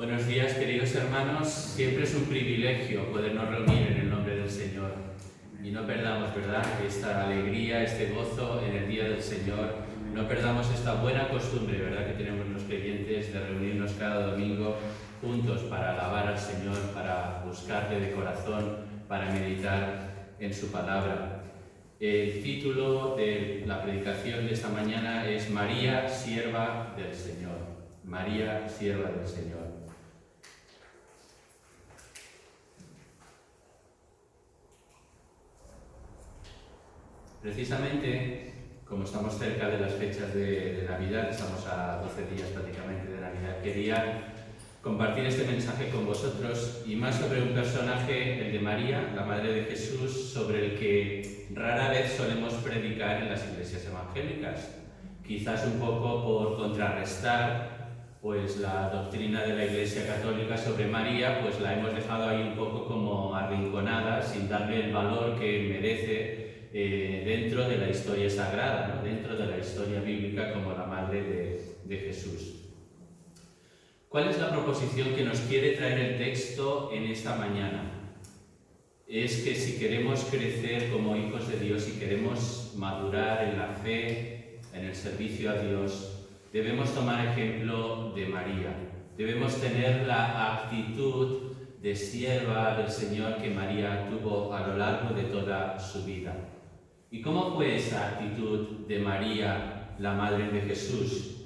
Buenos días, queridos hermanos. Siempre es un privilegio podernos reunir en el nombre del Señor. Y no perdamos, ¿verdad?, esta alegría, este gozo en el día del Señor. No perdamos esta buena costumbre, ¿verdad?, que tenemos los creyentes de reunirnos cada domingo juntos para alabar al Señor, para buscarle de corazón, para meditar en su palabra. El título de la predicación de esta mañana es María, sierva del Señor. María, sierva del Señor. Precisamente, como estamos cerca de las fechas de Navidad, estamos a 12 días prácticamente de Navidad, quería compartir este mensaje con vosotros y más sobre un personaje, el de María, la Madre de Jesús, sobre el que rara vez solemos predicar en las iglesias evangélicas. Quizás un poco por contrarrestar pues la doctrina de la Iglesia Católica sobre María, pues la hemos dejado ahí un poco como arrinconada, sin darle el valor que merece dentro de la historia sagrada, ¿no?, dentro de la historia bíblica como la Madre de Jesús. ¿Cuál es la proposición que nos quiere traer el texto en esta mañana? Es que si queremos crecer como hijos de Dios, si queremos madurar en la fe, en el servicio a Dios, debemos tomar ejemplo de María. Debemos tener la actitud de sierva del Señor que María tuvo a lo largo de toda su vida. ¿Y cómo fue esa actitud de María, la Madre de Jesús?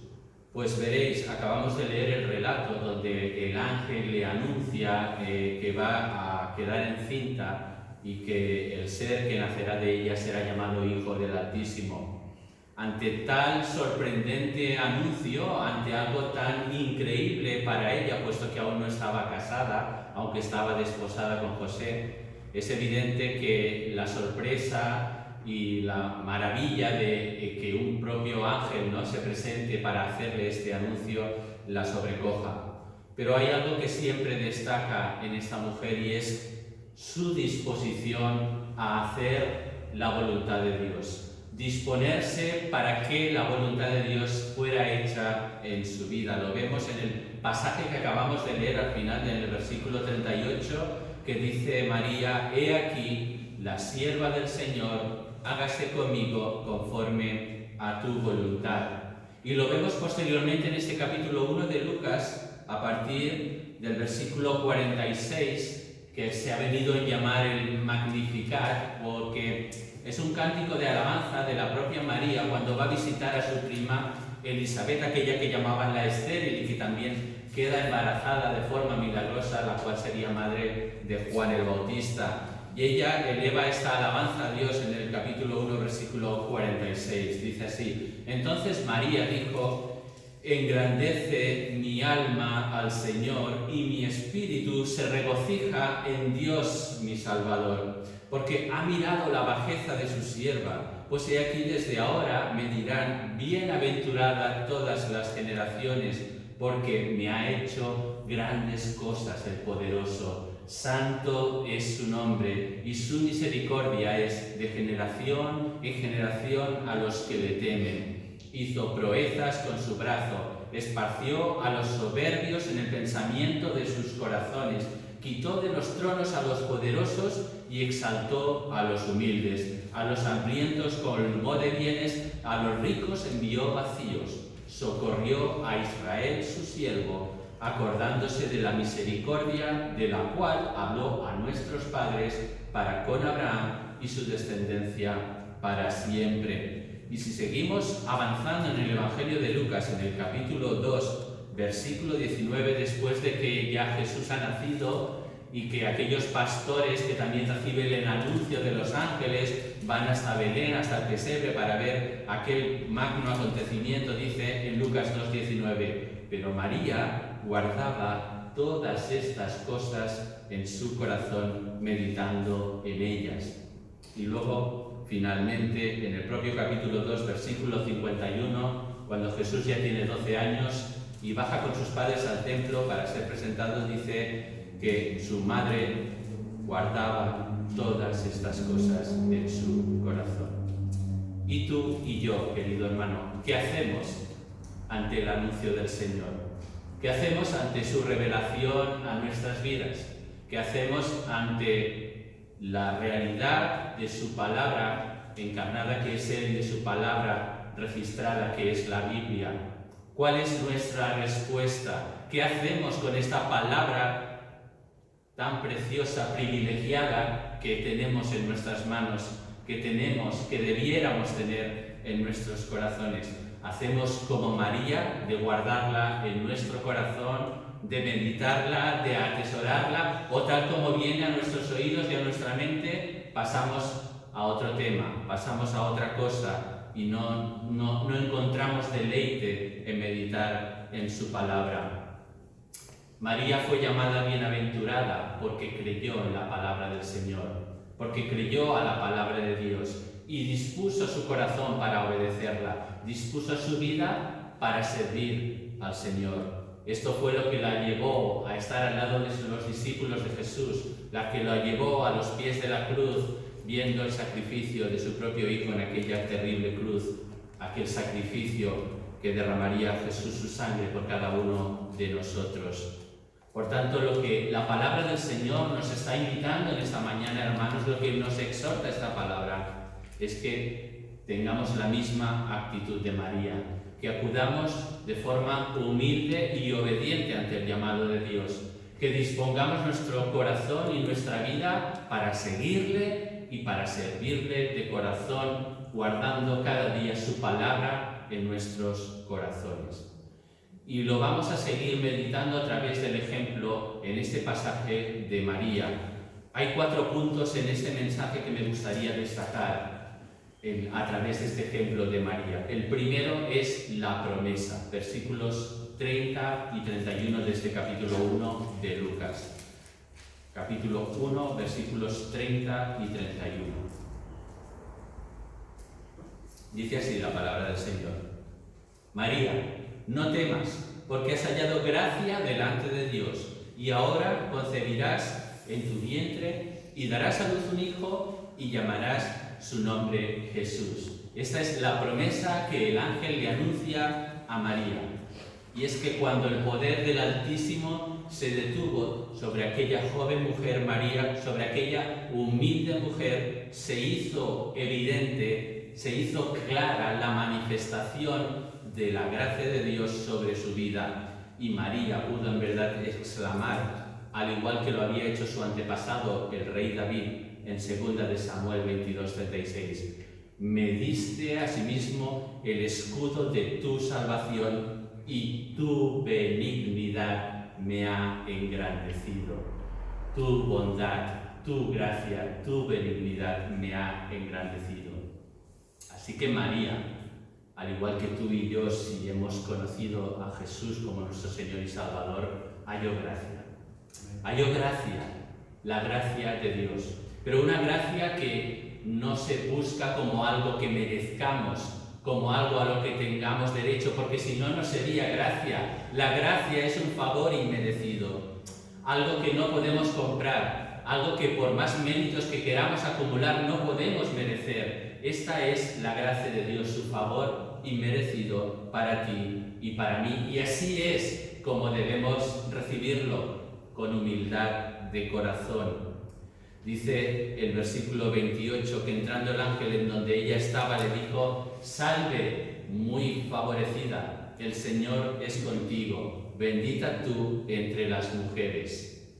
Pues veréis, acabamos de leer el relato donde el ángel le anuncia que va a quedar encinta y que el ser que nacerá de ella será llamado Hijo del Altísimo. Ante tal sorprendente anuncio, ante algo tan increíble para ella, puesto que aún no estaba casada, aunque estaba desposada con José, es evidente que la sorpresa y la maravilla de que un propio ángel no se presente para hacerle este anuncio la sobrecoja. Pero hay algo que siempre destaca en esta mujer y es su disposición a hacer la voluntad de Dios. Disponerse para que la voluntad de Dios fuera hecha en su vida. Lo vemos en el pasaje que acabamos de leer al final del versículo 38, que dice María: «He aquí la sierva del Señor, hágase conmigo conforme a tu voluntad». Y lo vemos posteriormente en este capítulo 1 de Lucas, a partir del versículo 46, que se ha venido a llamar el Magnificat, porque es un cántico de alabanza de la propia María cuando va a visitar a su prima Elisabet, aquella que llamaban la estéril y que también queda embarazada de forma milagrosa, la cual sería madre de Juan el Bautista. Y ella eleva esta alabanza a Dios en el capítulo 1, versículo 46. Dice así: «Entonces María dijo: engrandece mi alma al Señor, y mi espíritu se regocija en Dios mi Salvador, porque ha mirado la bajeza de su sierva. Pues he aquí, desde ahora me dirán: bienaventurada todas las generaciones, porque me ha hecho grandes cosas el poderoso. Santo es su nombre, y su misericordia es de generación en generación a los que le temen. Hizo proezas con su brazo, esparció a los soberbios en el pensamiento de sus corazones, quitó de los tronos a los poderosos y exaltó a los humildes. A los hambrientos colmó de bienes, a los ricos envió vacíos. Socorrió a Israel su siervo, acordándose de la misericordia de la cual habló a nuestros padres para con Abraham y su descendencia para siempre». Y si seguimos avanzando en el Evangelio de Lucas, en el capítulo 2, versículo 19, después de que ya Jesús ha nacido y que aquellos pastores que también reciben el anuncio de los ángeles van hasta Belén, hasta el pesebre, para ver aquel magno acontecimiento, dice en Lucas 2:19: «Pero María guardaba todas estas cosas en su corazón, meditando en ellas». Y luego, finalmente, en el propio capítulo 2, versículo 51, cuando Jesús ya tiene 12 años y baja con sus padres al templo para ser presentado, dice que su madre guardaba todas estas cosas en su corazón. Y tú y yo, querido hermano, ¿qué hacemos ante el anuncio del Señor? ¿Qué hacemos ante su revelación a nuestras vidas? ¿Qué hacemos ante la realidad de su palabra encarnada, que es Él, de su palabra registrada, que es la Biblia? ¿Cuál es nuestra respuesta? ¿Qué hacemos con esta palabra tan preciosa, privilegiada, que tenemos en nuestras manos, que debiéramos tener en nuestros corazones? ¿Hacemos como María, de guardarla en nuestro corazón, de meditarla, de atesorarla, o tal como viene a nuestros oídos y a nuestra mente, pasamos a otro tema, pasamos a otra cosa y no encontramos deleite en meditar en su palabra? María fue llamada bienaventurada porque creyó en la palabra del Señor, porque creyó a la palabra de Dios y dispuso su corazón para obedecerla, dispuso su vida para servir al Señor. Esto fue lo que la llevó a estar al lado de los discípulos de Jesús, la que la llevó a los pies de la cruz, viendo el sacrificio de su propio Hijo en aquella terrible cruz, aquel sacrificio que derramaría Jesús su sangre por cada uno de nosotros. Por tanto, lo que la palabra del Señor nos está invitando en esta mañana, hermanos, lo que nos exhorta esta palabra, es que tengamos la misma actitud de María, que acudamos de forma humilde y obediente ante el llamado de Dios, que dispongamos nuestro corazón y nuestra vida para seguirle y para servirle de corazón, guardando cada día su palabra en nuestros corazones. Y lo vamos a seguir meditando a través del ejemplo en este pasaje de María. Hay 4 puntos en este mensaje que me gustaría destacar a través de este ejemplo de María. El primero es la promesa, versículos 30 y 31 de este capítulo 1 de Lucas. Capítulo 1, versículos 30 y 31. Dice así la palabra del Señor. María, no temas, porque has hallado gracia delante de Dios, y ahora concebirás en tu vientre y darás a luz un hijo y llamarás su nombre Jesús. Esta es la promesa que el ángel le anuncia a María. Y es que cuando el poder del Altísimo se detuvo sobre aquella joven mujer María, sobre aquella humilde mujer, se hizo evidente, se hizo clara la manifestación de la gracia de Dios sobre su vida. Y María pudo en verdad exclamar, al igual que lo había hecho su antepasado, el rey David, en 2 de Samuel 22:36, me diste asimismo el escudo de tu salvación y tu benignidad me ha engrandecido. Tu bondad, tu gracia, tu benignidad me ha engrandecido. Así que María, al igual que tú y yo, si hemos conocido a Jesús como nuestro Señor y Salvador, halló gracia. Halló gracia, la gracia de Dios. Pero una gracia que no se busca como algo que merezcamos, como algo a lo que tengamos derecho, porque si no, no sería gracia. La gracia es un favor inmerecido, algo que no podemos comprar, algo que por más méritos que queramos acumular no podemos merecer. Esta es la gracia de Dios, su favor inmerecido para ti y para mí. Y así es como debemos recibirlo, con humildad de corazón. Dice el versículo 28 que entrando el ángel en donde ella estaba le dijo: salve, muy favorecida, el Señor es contigo, bendita tú entre las mujeres.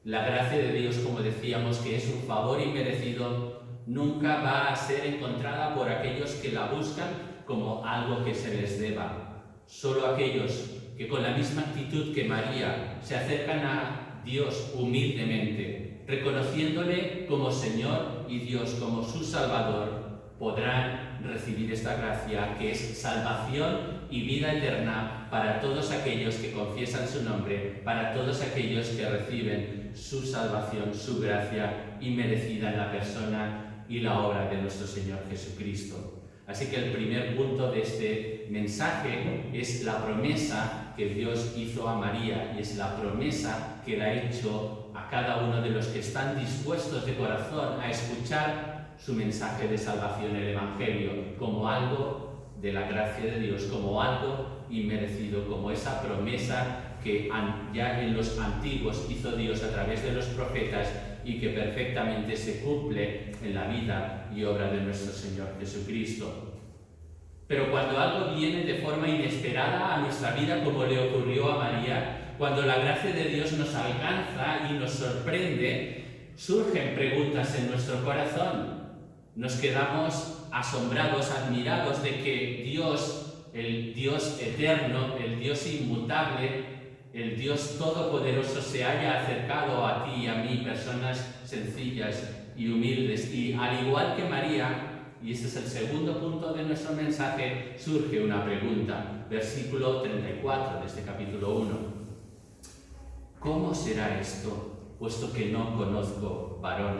La gracia de Dios, como decíamos, que es un favor inmerecido, nunca va a ser encontrada por aquellos que la buscan como algo que se les deba. Solo aquellos que con la misma actitud que María se acercan a Dios humildemente, reconociéndole como Señor y Dios como su Salvador, podrán recibir esta gracia que es salvación y vida eterna para todos aquellos que confiesan su nombre, para todos aquellos que reciben su salvación, su gracia inmerecida en la persona y la obra de nuestro Señor Jesucristo. Así que el primer punto de este mensaje es la promesa que Dios hizo a María, y es la promesa que le ha hecho a cada uno de los que están dispuestos de corazón a escuchar su mensaje de salvación, el Evangelio, como algo de la gracia de Dios, como algo inmerecido, como esa promesa que ya en los antiguos hizo Dios a través de los profetas y que perfectamente se cumple en la vida y obra de nuestro Señor Jesucristo. Pero cuando algo viene de forma inesperada a nuestra vida, como le ocurrió a María, cuando la gracia de Dios nos alcanza y nos sorprende, surgen preguntas en nuestro corazón. Nos quedamos asombrados, admirados de que Dios, el Dios eterno, el Dios inmutable, el Dios todopoderoso se haya acercado a ti y a mí, personas sencillas y humildes. Y al igual que María, y este es el segundo punto de nuestro mensaje, surge una pregunta. Versículo 34 de este capítulo 1. ¿Cómo será esto, puesto que no conozco varón?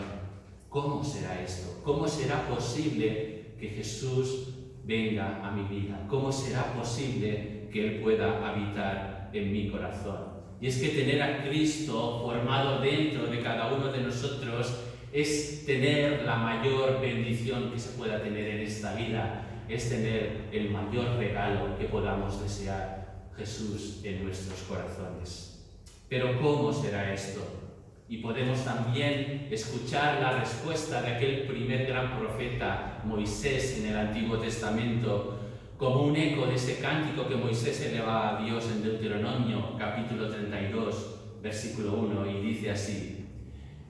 ¿Cómo será esto? ¿Cómo será posible que Jesús venga a mi vida? ¿Cómo será posible que Él pueda habitar en mi corazón? Y es que tener a Cristo formado dentro de cada uno de nosotros es tener la mayor bendición que se pueda tener en esta vida, es tener el mayor regalo que podamos desear, Jesús en nuestros corazones. Pero ¿cómo será esto? Y podemos también escuchar la respuesta de aquel primer gran profeta, Moisés, en el Antiguo Testamento, como un eco de ese cántico que Moisés eleva a Dios en Deuteronomio, capítulo 32, versículo 1, y dice así: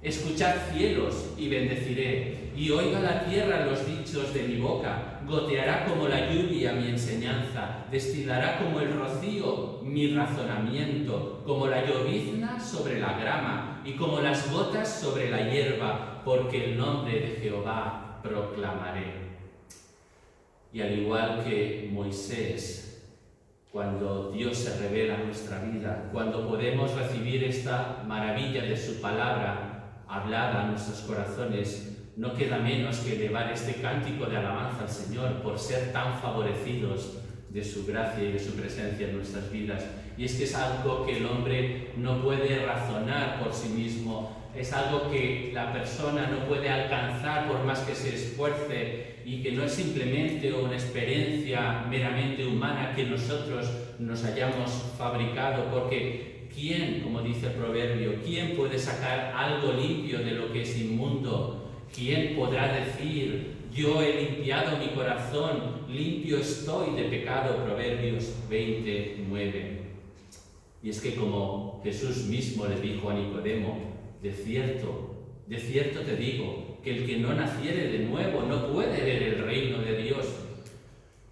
escuchad cielos y bendeciré, y oiga la tierra los dichos de mi boca. Goteará como la lluvia mi enseñanza, destilará como el rocío mi razonamiento, como la llovizna sobre la grama y como las gotas sobre la hierba, porque el nombre de Jehová proclamaré. Y al igual que Moisés, cuando Dios se revela en nuestra vida, cuando podemos recibir esta maravilla de su palabra hablada a nuestros corazones, no queda menos que elevar este cántico de alabanza al Señor por ser tan favorecidos de su gracia y de su presencia en nuestras vidas. Y es que es algo que el hombre no puede razonar por sí mismo, es algo que la persona no puede alcanzar por más que se esfuerce, y que no es simplemente una experiencia meramente humana que nosotros nos hayamos fabricado, porque ¿quién, como dice el proverbio, quién puede sacar algo limpio de lo que es inmundo? ¿Quién podrá decir, yo he limpiado mi corazón, limpio estoy de pecado? Proverbios 29. Y es que como Jesús mismo le dijo a Nicodemo, de cierto te digo, que el que no naciere de nuevo no puede ver el reino de Dios.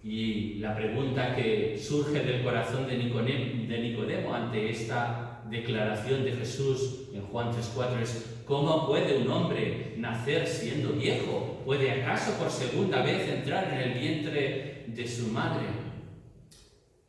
Y la pregunta que surge del corazón de Nicodemo ante esta declaración de Jesús en Juan 3:4 es: ¿cómo puede un hombre nacer siendo viejo? ¿Puede acaso por segunda vez entrar en el vientre de su madre?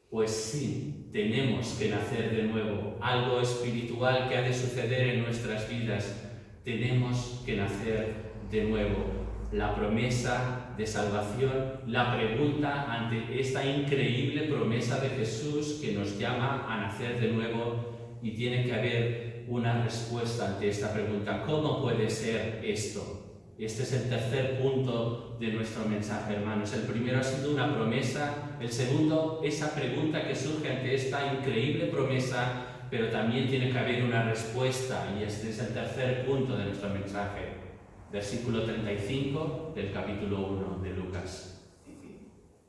Pues sí, tenemos que nacer de nuevo, algo espiritual que ha de suceder en nuestras vidas. Tenemos que nacer de nuevo. La promesa de salvación, la pregunta ante esta increíble promesa de Jesús que nos llama a nacer de nuevo, y tiene que haber una respuesta ante esta pregunta. ¿Cómo puede ser esto? Este es el tercer punto de nuestro mensaje, hermanos. El primero ha sido una promesa, el segundo, esa pregunta que surge ante esta increíble promesa, pero también tiene que haber una respuesta, y este es el tercer punto de nuestro mensaje. Versículo 35 del capítulo 1 de Lucas.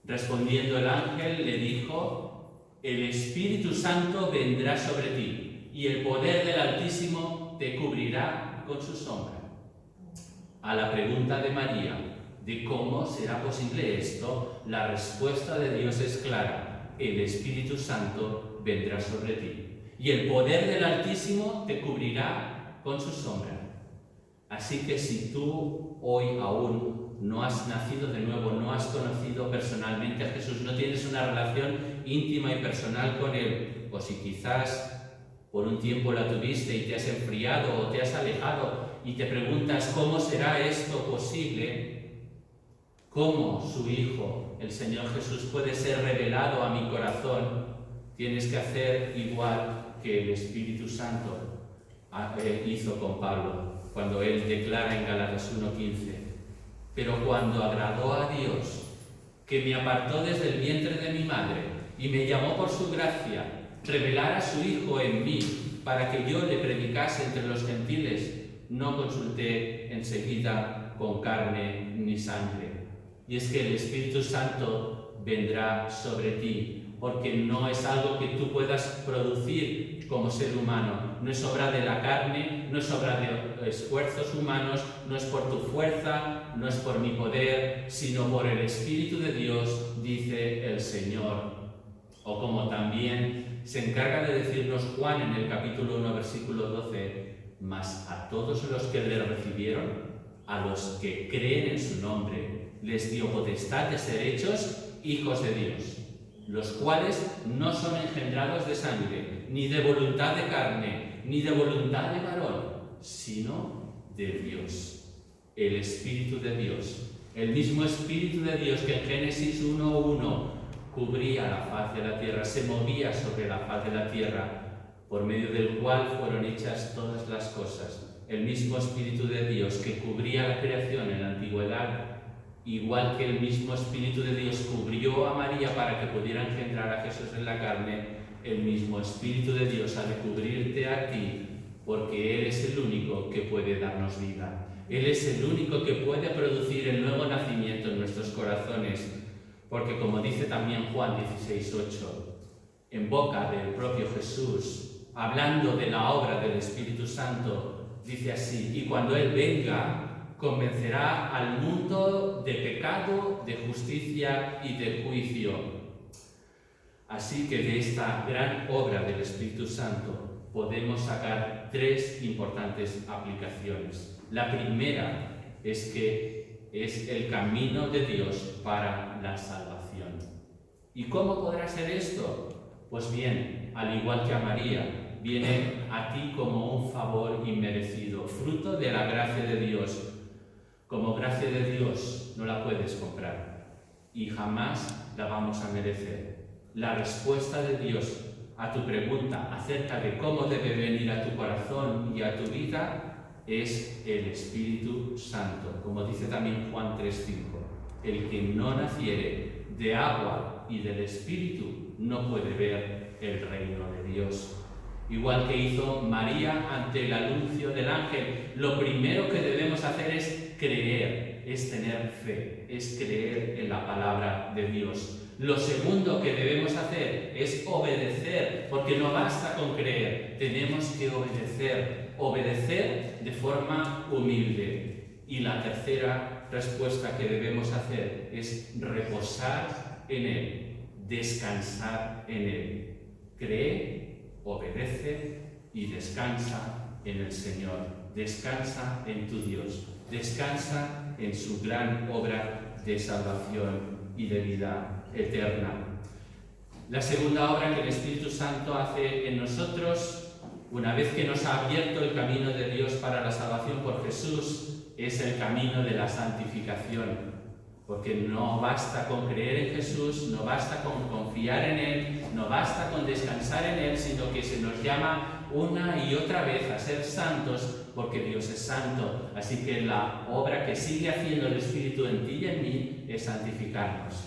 Respondiendo el ángel le dijo: el Espíritu Santo vendrá sobre ti, y el poder del Altísimo te cubrirá con su sombra. A la pregunta de María de cómo será posible esto, la respuesta de Dios es clara: el Espíritu Santo vendrá sobre ti, y el poder del Altísimo te cubrirá con su sombra. Así que si tú hoy aún no has nacido de nuevo, no has conocido personalmente a Jesús, no tienes una relación íntima y personal con Él, o si quizás por un tiempo la tuviste y te has enfriado o te has alejado y te preguntas ¿cómo será esto posible? ¿Cómo su Hijo, el Señor Jesús, puede ser revelado a mi corazón? Tienes que hacer igual que el Espíritu Santo hizo con Pablo, cuando él declara en Gálatas 1:15: pero cuando agradó a Dios, que me apartó desde el vientre de mi madre y me llamó por su gracia revelar a su Hijo en mí para que yo le predicase entre los gentiles, no consulté enseguida con carne ni sangre. Y es que el Espíritu Santo vendrá sobre ti, porque no es algo que tú puedas producir como ser humano. No es obra de la carne, no es obra de esfuerzos humanos, no es por tu fuerza, no es por mi poder, sino por el Espíritu de Dios, dice el Señor. O como también se encarga de decirnos Juan en el capítulo 1, versículo 12, mas a todos los que le recibieron, a los que creen en su nombre, les dio potestad de ser hechos hijos de Dios, los cuales no son engendrados de sangre, ni de voluntad de carne, ni de voluntad de varón, sino de Dios, el Espíritu de Dios. El mismo Espíritu de Dios que en Génesis 1:1 cubría la faz de la tierra, se movía sobre la faz de la tierra, por medio del cual fueron hechas todas las cosas. El mismo Espíritu de Dios que cubría la creación en la antigüedad, igual que el mismo Espíritu de Dios cubrió a María para que pudiera engendrar a Jesús en la carne, el mismo Espíritu de Dios ha de cubrirte a ti, porque Él es el único que puede darnos vida. Él es el único que puede producir el nuevo nacimiento en nuestros corazones, porque como dice también Juan 16:8, en boca del propio Jesús, hablando de la obra del Espíritu Santo, dice así: y cuando Él venga, convencerá al mundo de pecado, de justicia y de juicio. Así que de esta gran obra del Espíritu Santo podemos sacar tres importantes aplicaciones. La primera es que es el camino de Dios para la salvación. ¿Y cómo podrá ser esto? Pues bien, al igual que a María, viene a ti como un favor inmerecido, fruto de la gracia de Dios. Como gracia de Dios no la puedes comprar y jamás la vamos a merecer. La respuesta de Dios a tu pregunta acerca de cómo debe venir a tu corazón y a tu vida es el Espíritu Santo. Como dice también Juan 3:5, el que no naciere de agua y del Espíritu no puede ver el reino de Dios. Igual que hizo María ante el anuncio del ángel, lo primero que debemos hacer es creer, es tener fe, es creer en la palabra de Dios. Lo segundo que debemos hacer es obedecer, porque no basta con creer, tenemos que obedecer de forma humilde. Y la tercera respuesta que debemos hacer es reposar en Él, descansar en Él. Cree, obedece y descansa en el Señor. Descansa en tu Dios. Descansa en su gran obra de salvación y de vida eterna. La segunda obra que el Espíritu Santo hace en nosotros, una vez que nos ha abierto el camino de Dios para la salvación por Jesús, es el camino de la santificación. Porque no basta con creer en Jesús, no basta con confiar en Él, no basta con descansar en Él, sino que se nos llama una y otra vez a ser santos, porque Dios es santo. Así que la obra que sigue haciendo el Espíritu en ti y en mí es santificarnos.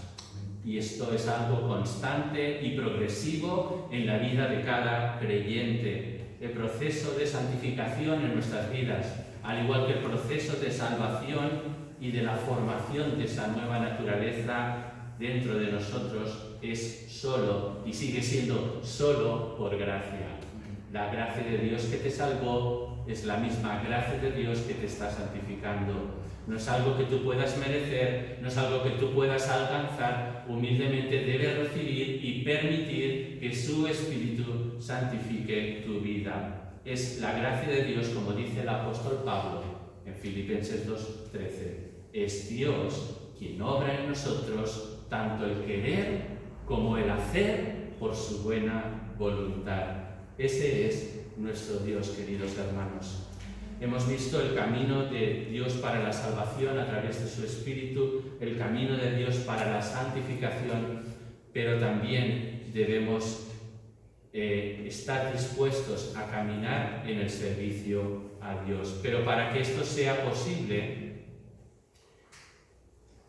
Y esto es algo constante y progresivo en la vida de cada creyente. El proceso de santificación en nuestras vidas, al igual que el proceso de salvación y de la formación de esa nueva naturaleza dentro de nosotros, es solo y sigue siendo solo por gracia. La gracia de Dios que te salvó es la misma gracia de Dios que te está santificando. No es algo que tú puedas merecer, no es algo que tú puedas alcanzar. Humildemente debes recibir y permitir que su Espíritu santifique tu vida. Es la gracia de Dios, como dice el apóstol Pablo en Filipenses 2:13. Es Dios quien obra en nosotros tanto el querer como el hacer por su buena voluntad. Ese es nuestro Dios, queridos hermanos. Hemos visto el camino de Dios para la salvación a través de su Espíritu, el camino de Dios para la santificación, pero también debemos estar dispuestos a caminar en el servicio a Dios. Pero para que esto sea posible,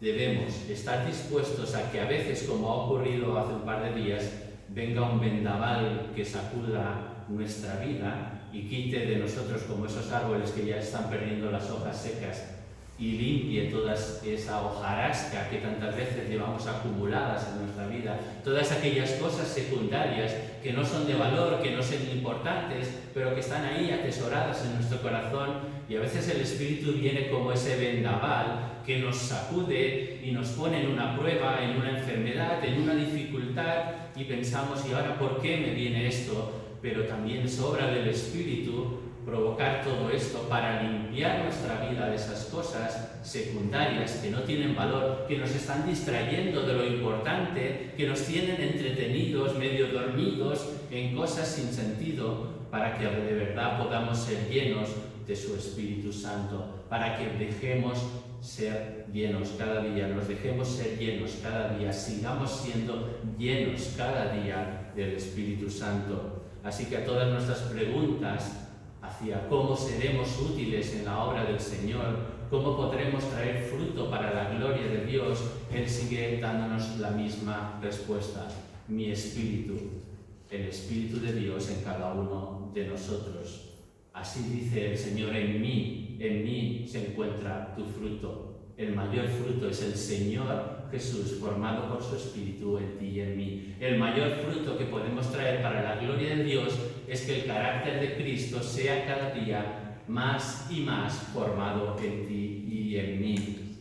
debemos estar dispuestos a que a veces, como ha ocurrido hace un par de días, venga un vendaval que sacuda nuestra vida y quite de nosotros, como esos árboles que ya están perdiendo las hojas secas, y limpie toda esa hojarasca que tantas veces llevamos acumuladas en nuestra vida, todas aquellas cosas secundarias que no son de valor, que no son importantes, pero que están ahí atesoradas en nuestro corazón, y a veces el Espíritu viene como ese vendaval que nos sacude y nos pone en una prueba, en una enfermedad, en una dificultad, y pensamos, ¿y ahora por qué me viene esto? Pero también es obra del Espíritu provocar todo esto para limpiar nuestra vida de esas cosas secundarias que no tienen valor, que nos están distrayendo de lo importante, que nos tienen entretenidos, medio dormidos en cosas sin sentido, para que de verdad podamos ser llenos de su Espíritu Santo, para que dejemos ser llenos cada día, nos dejemos ser llenos cada día, sigamos siendo llenos cada día del Espíritu Santo. Así que a todas nuestras preguntas hacia cómo seremos útiles en la obra del Señor, cómo podremos traer fruto para la gloria de Dios, Él sigue dándonos la misma respuesta: mi Espíritu, el Espíritu de Dios en cada uno de nosotros. Así dice el Señor: en mí se encuentra tu fruto. El mayor fruto es el Señor Jesús, formado por su Espíritu en ti y en mí. El mayor fruto que podemos traer para la gloria de Dios es que el carácter de Cristo sea cada día más y más formado en ti y en mí.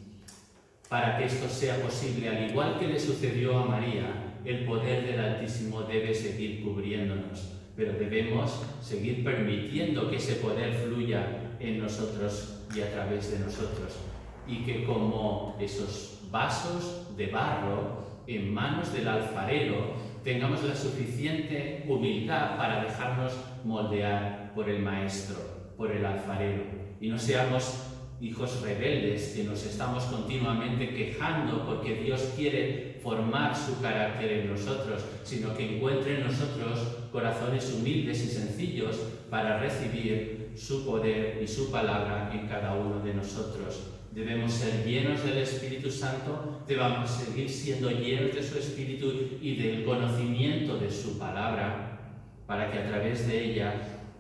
Para que esto sea posible, al igual que le sucedió a María, el poder del Altísimo debe seguir cubriéndonos, pero debemos seguir permitiendo que ese poder fluya en nosotros y a través de nosotros, y que como esos vasos de barro en manos del alfarero tengamos la suficiente humildad para dejarnos moldear por el Maestro, por el alfarero, y no seamos hijos rebeldes que nos estamos continuamente quejando porque Dios quiere formar su carácter en nosotros, sino que encuentre en nosotros corazones humildes y sencillos para recibir su poder y su palabra en cada uno de nosotros. Debemos ser llenos del Espíritu Santo, debemos seguir siendo llenos de su Espíritu y del conocimiento de su palabra, para que a través de ella,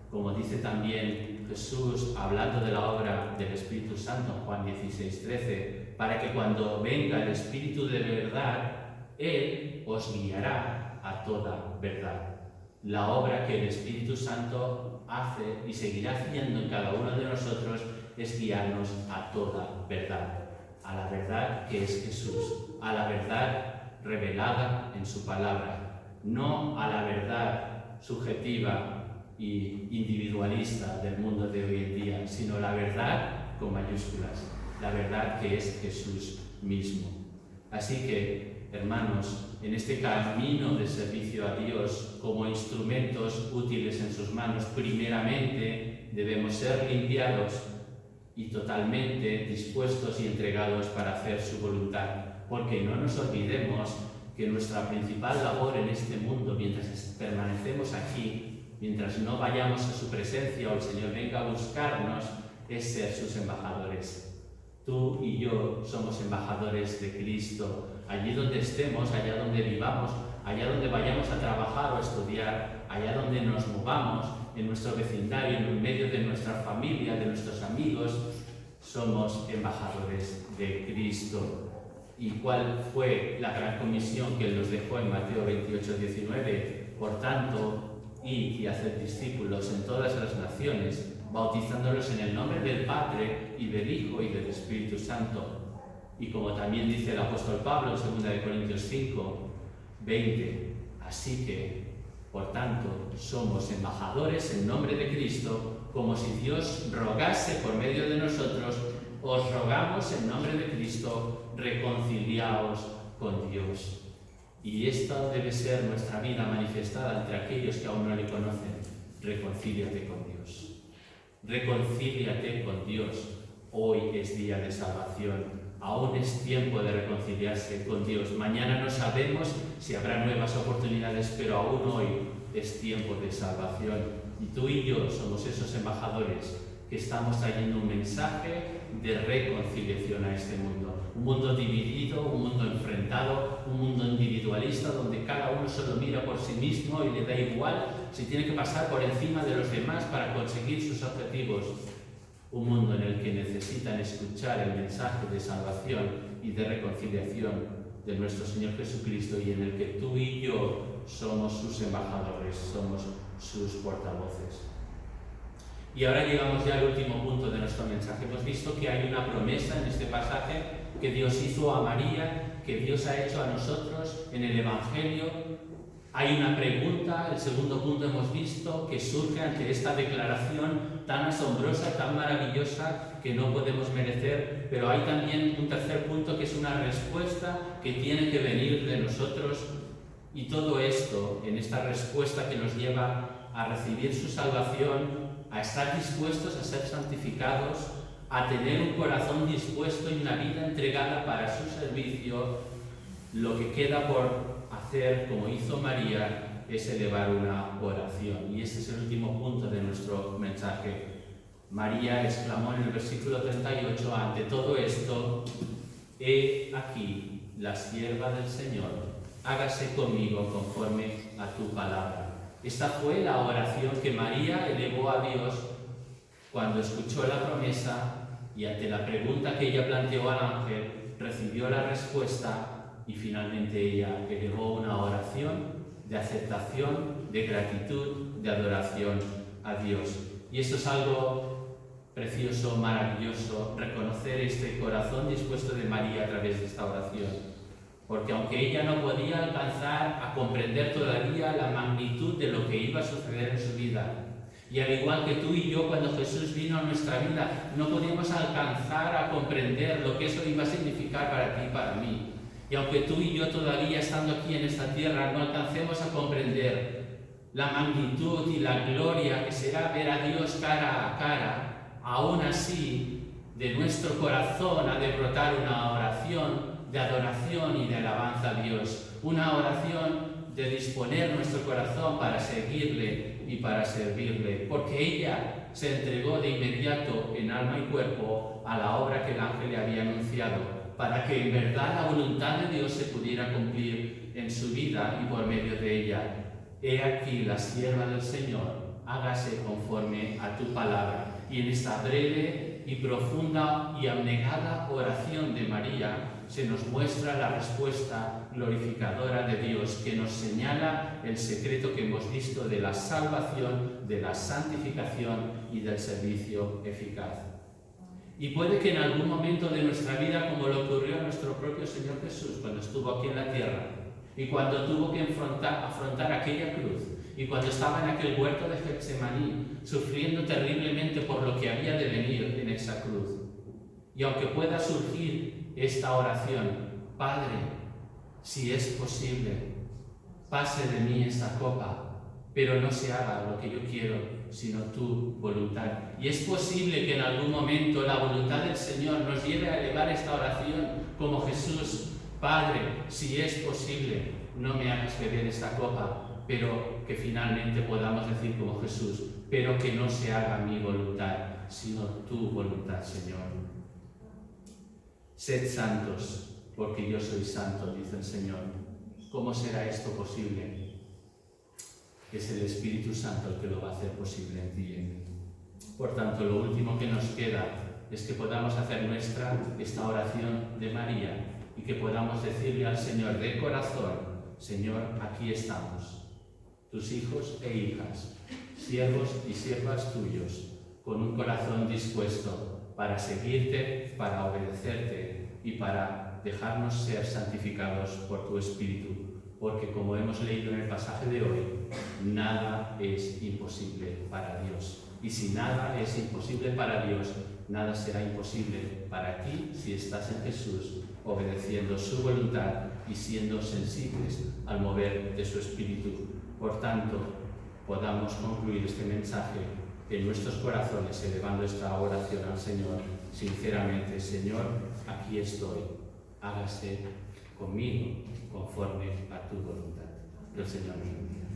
como dice también Jesús hablando de la obra del Espíritu Santo, Juan 16:13, para que cuando venga el Espíritu de verdad, Él os guiará a toda verdad. La obra que el Espíritu Santo hace y seguirá haciendo en cada uno de nosotros es guiarnos a toda verdad, a la verdad que es Jesús, a la verdad revelada en su palabra, no a la verdad subjetiva y individualista del mundo de hoy en día, sino la verdad con mayúsculas, la verdad que es Jesús mismo. Así que, hermanos, en este camino de servicio a Dios como instrumentos útiles en sus manos, primeramente debemos ser limpiados y totalmente dispuestos y entregados para hacer su voluntad, porque no nos olvidemos que nuestra principal labor en este mundo, mientras permanecemos aquí, mientras no vayamos a su presencia o el Señor venga a buscarnos, es ser sus embajadores. Tú y yo somos embajadores de Cristo, allí donde estemos, allá donde vivamos, allá donde vayamos a trabajar o a estudiar, allá donde nos movamos, en nuestro vecindario, en medio de nuestra familia, de nuestros amigos, somos embajadores de Cristo. ¿Y cuál fue la gran comisión que Él nos dejó en Mateo 28:19? Por tanto, id y haced discípulos en todas las naciones, bautizándolos en el nombre del Padre y del Hijo y del Espíritu Santo. Y como también dice el apóstol Pablo en 2 Corintios 5:20, así que, por tanto, somos embajadores en nombre de Cristo, como si Dios rogase por medio de nosotros: os rogamos en nombre de Cristo, reconciliaos con Dios. Y esta debe ser nuestra vida manifestada entre aquellos que aún no le conocen. Reconcíliate con Dios. Reconcíliate con Dios. Hoy es día de salvación. Aún es tiempo de reconciliarse con Dios. Mañana no sabemos si habrá nuevas oportunidades, pero aún hoy es tiempo de salvación. Y tú y yo somos esos embajadores que estamos trayendo un mensaje de reconciliación a este mundo. Un mundo dividido, un mundo enfrentado, un mundo individualista donde cada uno solo mira por sí mismo y le da igual si tiene que pasar por encima de los demás para conseguir sus objetivos. Un mundo en el que necesitan escuchar el mensaje de salvación y de reconciliación de nuestro Señor Jesucristo y en el que tú y yo somos sus embajadores, somos sus portavoces. Y ahora llegamos ya al último punto de nuestro mensaje. Hemos visto que hay una promesa en este pasaje que Dios hizo a María, que Dios ha hecho a nosotros en el Evangelio. Hay una pregunta, el segundo punto hemos visto, que surge ante esta declaración tan asombrosa, tan maravillosa, que no podemos merecer, pero hay también un tercer punto que es una respuesta que tiene que venir de nosotros, y todo esto, en esta respuesta que nos lleva a recibir su salvación, a estar dispuestos a ser santificados, a tener un corazón dispuesto y una vida entregada para su servicio, lo que queda por hacer, como hizo María, es elevar una oración. Y este es el último punto de nuestro mensaje. María exclamó en el versículo 38, ante todo esto, he aquí la sierva del Señor, hágase conmigo conforme a tu palabra. Esta fue la oración que María elevó a Dios cuando escuchó la promesa y ante la pregunta que ella planteó al ángel, recibió la respuesta y finalmente ella elevó una oración de aceptación, de gratitud, de adoración a Dios. Y eso es algo precioso, maravilloso, reconocer este corazón dispuesto de María a través de esta oración. Porque aunque ella no podía alcanzar a comprender todavía la magnitud de lo que iba a suceder en su vida, y al igual que tú y yo cuando Jesús vino a nuestra vida, no podíamos alcanzar a comprender lo que eso iba a significar para ti y para mí. Y aunque tú y yo todavía estando aquí en esta tierra no alcancemos a comprender la magnitud y la gloria que será ver a Dios cara a cara, aún así de nuestro corazón ha de brotar una oración de adoración y de alabanza a Dios, una oración de disponer nuestro corazón para seguirle y para servirle, porque ella se entregó de inmediato en alma y cuerpo a la obra que el ángel le había anunciado, para que en verdad la voluntad de Dios se pudiera cumplir en su vida y por medio de ella. He aquí la sierva del Señor, hágase conforme a tu palabra. Y en esta breve y profunda y abnegada oración de María se nos muestra la respuesta glorificadora de Dios, que nos señala el secreto que hemos visto de la salvación, de la santificación y del servicio eficaz. Y puede que en algún momento de nuestra vida, como le ocurrió a nuestro propio Señor Jesús cuando estuvo aquí en la tierra, y cuando tuvo que afrontar aquella cruz, y cuando estaba en aquel huerto de Getsemaní, sufriendo terriblemente por lo que había de venir en esa cruz. Y aunque pueda surgir esta oración, Padre, si es posible, pase de mí esta copa, pero no se haga lo que yo quiero, sino tu voluntad. Y es posible que en algún momento la voluntad del Señor nos lleve a elevar esta oración como Jesús, Padre, si es posible, no me hagas beber esta copa, pero que finalmente podamos decir como Jesús, pero que no se haga mi voluntad, sino tu voluntad, Señor. Sed santos, porque yo soy santo, dice el Señor. ¿Cómo será esto posible? Es el Espíritu Santo el que lo va a hacer posible en ti y en mí. Por tanto, lo último que nos queda es que podamos hacer nuestra esta oración de María y que podamos decirle al Señor de corazón, Señor, aquí estamos, tus hijos e hijas, siervos y siervas tuyos, con un corazón dispuesto para seguirte, para obedecerte y para dejarnos ser santificados por tu Espíritu, porque como hemos leído en el pasaje de hoy, nada es imposible para Dios. Y si nada es imposible para Dios, nada será imposible para ti si estás en Jesús, obedeciendo su voluntad y siendo sensibles al mover de su Espíritu. Por tanto, podamos concluir este mensaje en nuestros corazones, elevando esta oración al Señor, sinceramente: Señor, aquí estoy, hágase conmigo conforme a tu voluntad. Que el Señor nos bendiga.